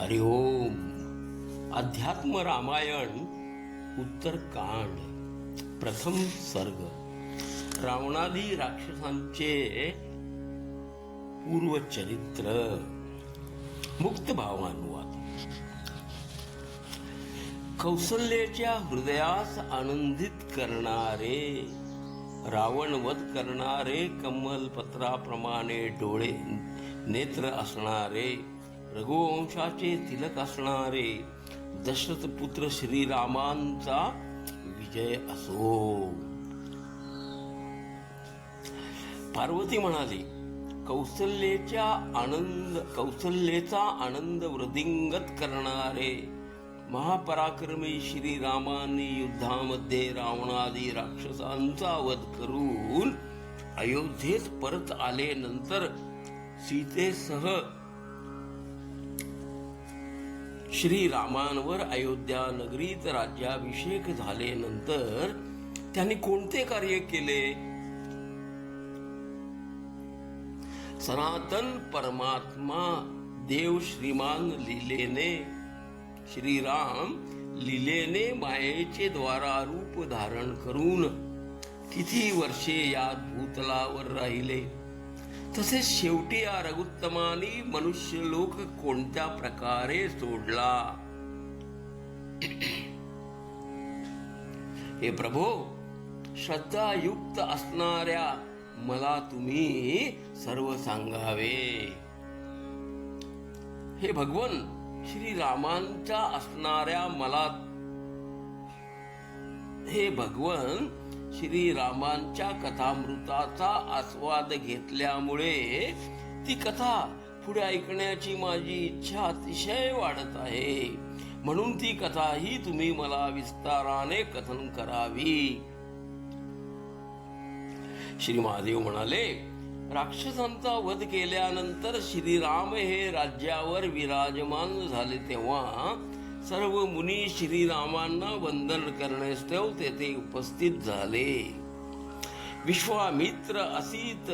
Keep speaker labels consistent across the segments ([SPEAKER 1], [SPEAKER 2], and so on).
[SPEAKER 1] हरि ओम. अध्यात्म रामायण उत्तरकांड. प्रथम सर्ग. रावणादी राक्षसांचे पूर्वचरित्र. मुक्त भावानुवाद. कौसल्याच्या हृदयास आनंदित करणारे, रावणवध करणारे, कमलपत्राप्रमाणे डोळे नेत्र असणारे, रघुवंशाचे तिलक असणारे दशरथ पुत्र श्रीरामांचा विजय असो. पार्वती म्हणाली, कौसल्येचा आनंद वृद्धिंगत करणारे महापराक्रमी श्रीरामांनी युद्धामध्ये रावणादी राक्षसांचा वध करून अयोध्येत परत आले. नंतर सीतेसह श्रीरामांवर अयोध्या नगरीत राज्याभिषेक झाल्यानंतर त्यांनी कोणते कार्य केले? सनातन परमात्मा देव श्रीमान लीलेने, श्रीराम लीलेने मायेचे द्वारारूप धारण करून किती वर्षे या भूतलावर राहिले. तसेच शेवटी या रघुत्तमानी मनुष्यलोक कोणत्या प्रकारे सोडला? हे प्रभो, श्रद्धायुक्त असणाऱ्या मला तुम्ही सर्व सांगावे. हे भगवन, श्रीरामांच्या असणाऱ्या मला, हे भगवन, श्रीरामांच्या कथामृताचा आस्वाद घेतल्यामुळे ती कथा पुढे ऐकण्याची माझी इच्छा अतिशय वाढत आहे. म्हणून ती कथाही तुम्ही मला विस्ताराने कथन करावी. श्री महादेव म्हणाले, राक्षसांचा वध केल्यानंतर श्रीराम हे राज्यावर विराजमान झाले तेव्हा सर्व मुनी श्रीरामांना वंदन करण्यास्तव तेथे उपस्थित झाले. विश्वामित्र, असित,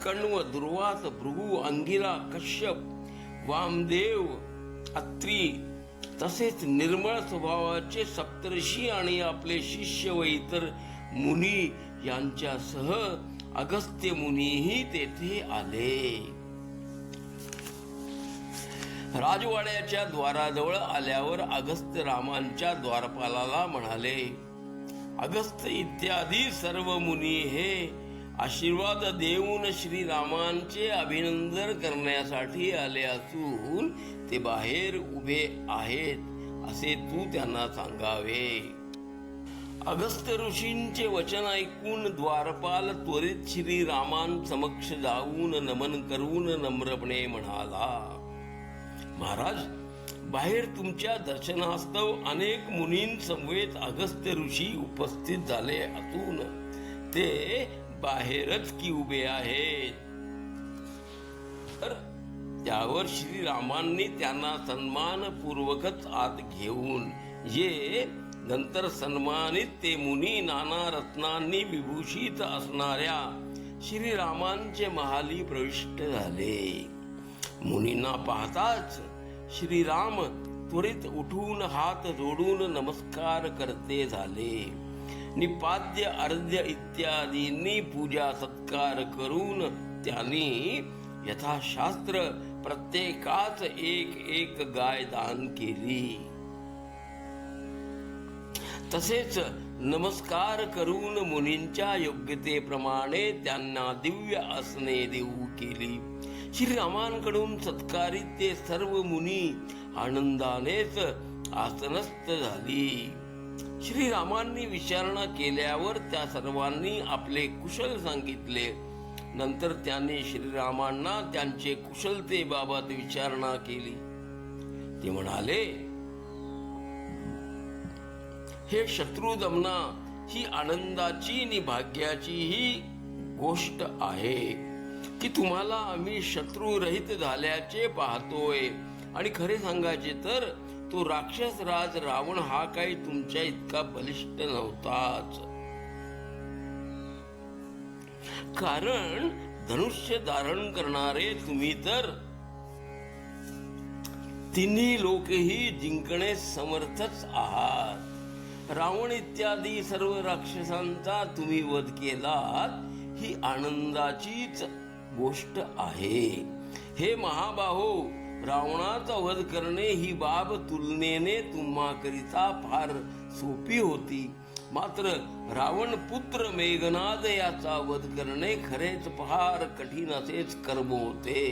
[SPEAKER 1] कण्व, दुर्वास, भृगु, अंगिरा, कश्यप, वामदेव, अत्री, तसेच निर्मळ स्वभावाचे सप्तर्षी आणि आपले शिष्य व इतर मुनी यांच्यासह अगस्त्य मुनीही तेथे आले. राजवाड्याच्या द्वाराजवळ आल्यावर अगस्त्य रामांच्या द्वारपालाला म्हणाले, अगस्त्य इत्यादी सर्व मुनी हे आशीर्वाद देऊन श्रीरामांचे अभिनंदन करण्यासाठी आले असून ते बाहेर उभे आहेत असे तू त्यांना सांगावे. अगस्त्य ऋषींचे वचन ऐकून द्वारपाल त्वरित श्रीरामांसमक्ष जाऊन नमन करून नम्रपणे म्हणाला, महाराज, बाहेर तुमच्या दर्शनास्तव अनेक मुनींसमवेत अगस्त्य ऋषी उपस्थित झाले असून ते बाहेरच की उभे आहेत. तर त्यावर श्रीरामांनी त्यांना सन्मानपूर्वकच आत घेऊन ये. नंतर सन्मानित ते मुनी नाना रत्नांनी विभूषित असणाऱ्या श्रीरामांचे महाली प्रविष्ट झाले. मुनींना पाहताच श्रीराम त्वरित उठून हात जोडून नमस्कार करते झाले. निपाद्य, अर्ध्य इत्यादींनी पूजा सत्कार करून त्यांनी यथाशास्त्र प्रत्येकाच एक एक गाय दान केली. तसेच नमस्कार करून मुनींच्या योग्यतेप्रमाणे त्यांना दिव्य आसने देऊ केली. श्रीरामांकडून सत्कारित ते सर्व मुनी आनंदानेच आसनस्थ झाली. श्रीरामांनी विचारणा केल्यावर त्या सर्वांनी आपले कुशल सांगितले. नंतर त्यांनी श्रीरामांना त्यांचे कुशलतेबाबत विचारणा केली. ते म्हणाले, हे शत्रुदमना, ही आनंदाची आणि भाग्याची ही गोष्ट आहे की तुम्हाला आम्ही शत्रुरहित झाल्याचे पाहतोय. आणि खरे सांगायचे तर तो राक्षस राज रावण हा काही तुमच्या इतका बलिष्ठ नव्हताच. कारण धनुष्य धारण करणारे तुम्ही तर तिन्ही लोकही जिंकणे समर्थच आहात. रावण इत्यादी सर्व राक्षसांचा तुम्ही वध केलात, ही आनंदाचीच गोष्ट आहे. हे महाबाहो, रावणाचा वध करणे ही बाब तुलनेने तुम्हाकरिता फार सोपी होती. मात्र रावण पुत्र मेघनाद याचा वध करणे खरेच फार कठीण असेच कर्म होते.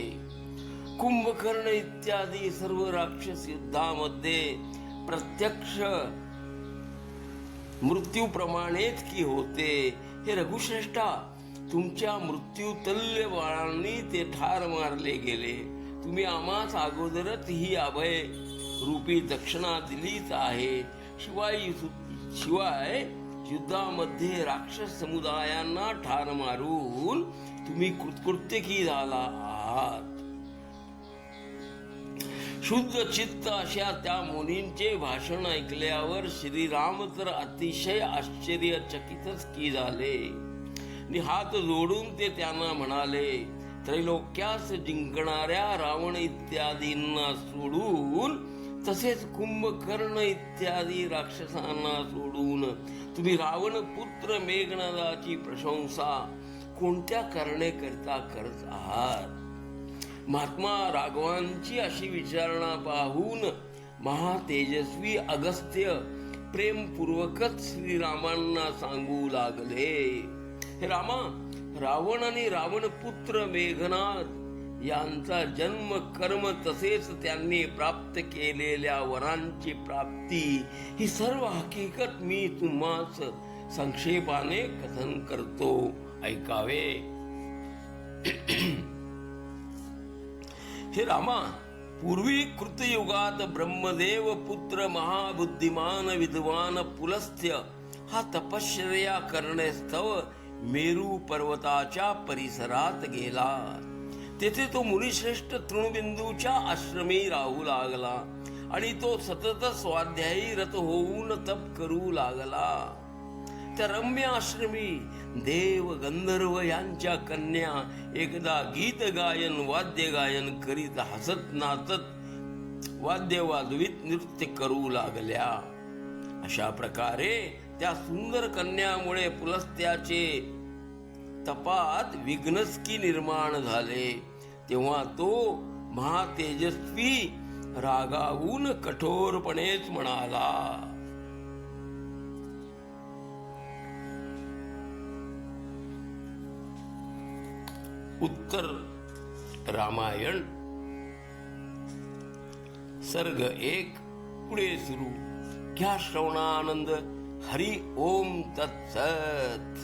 [SPEAKER 1] कुंभकर्ण इत्यादी सर्व राक्षस युद्धामध्ये प्रत्यक्ष मृत्यूप्रमाणेच की होते. हे रघुश्रेष्ठा, तुमच्या मृत्यूतल्य बाळांनी ते ठार मारले गेले. तुम्ही आम्हास अगोदरच ही अभय रूपी दक्षिणा दिलीच आहे. शिवाय युद्धामध्ये राक्षस समुदायांना ठार मारून तुम्ही कृतकृत्य की झाला आहात. शुद्ध चित्त अशा त्या मुनींचे भाषण ऐकल्यावर श्रीराम तर अतिशय आश्चर्यचकितच की झाले. हात जोडून ते त्यांना म्हणाले, त्रैलोक्यास जिंकणाऱ्या रावण इत्यादींना सोडून, तसेच कुंभकर्ण इत्यादी राक्षसांना सोडून तुम्ही रावण पुत्र मेघनादाची प्रशंसा कोणत्या कारणे करता करत आहात? महात्मा राघवांची अशी विचारणा पाहून महातेजस्वी अगस्त्य प्रेमपूर्वकच श्रीरामांना सांगू लागले, हे रामा, रावण आणि रावण पुत्र मेघनाद यांचा जन्म, कर्म तसेच त्यांनी प्राप्त केलेल्या वरांची प्राप्ती ही सर्व हकीकत मी तुम्हास संक्षेपाने कथन करतो, ऐकावे. हे रामा, पूर्वी कृतयुगात ब्रह्मदेव पुत्र महाबुद्धिमान विद्वान पुलस्त्य हा तपश्चर्या करण्यास्तव मेरू पर्वताच्या परिसरात गेला. तेथे तो मुनिश्रेष्ठ तृणबिंदूच्या आश्रमी राहू लागला आणि तो सतत स्वाध्यायी रत होऊन तप करू लागला. त्या रम्य आश्रमी देव गंधर्व यांच्या कन्या एकदा गीत गायन वाद्य गायन करीत हसत नाचत वाद्य वाजवीत नृत्य करू लागल्या. अशा प्रकारे त्या सुंदर कन्यामुळे पुलस्त्याचे तपात विघ्नस्की निर्माण झाले. तेव्हा तो महातेजस्वी रागावून कठोरपणेच म्हणाला, उत्तर रामायण सर्ग 1 पुढे सुरू. घ्या श्रवणानंद. हरि ओम तत्सत.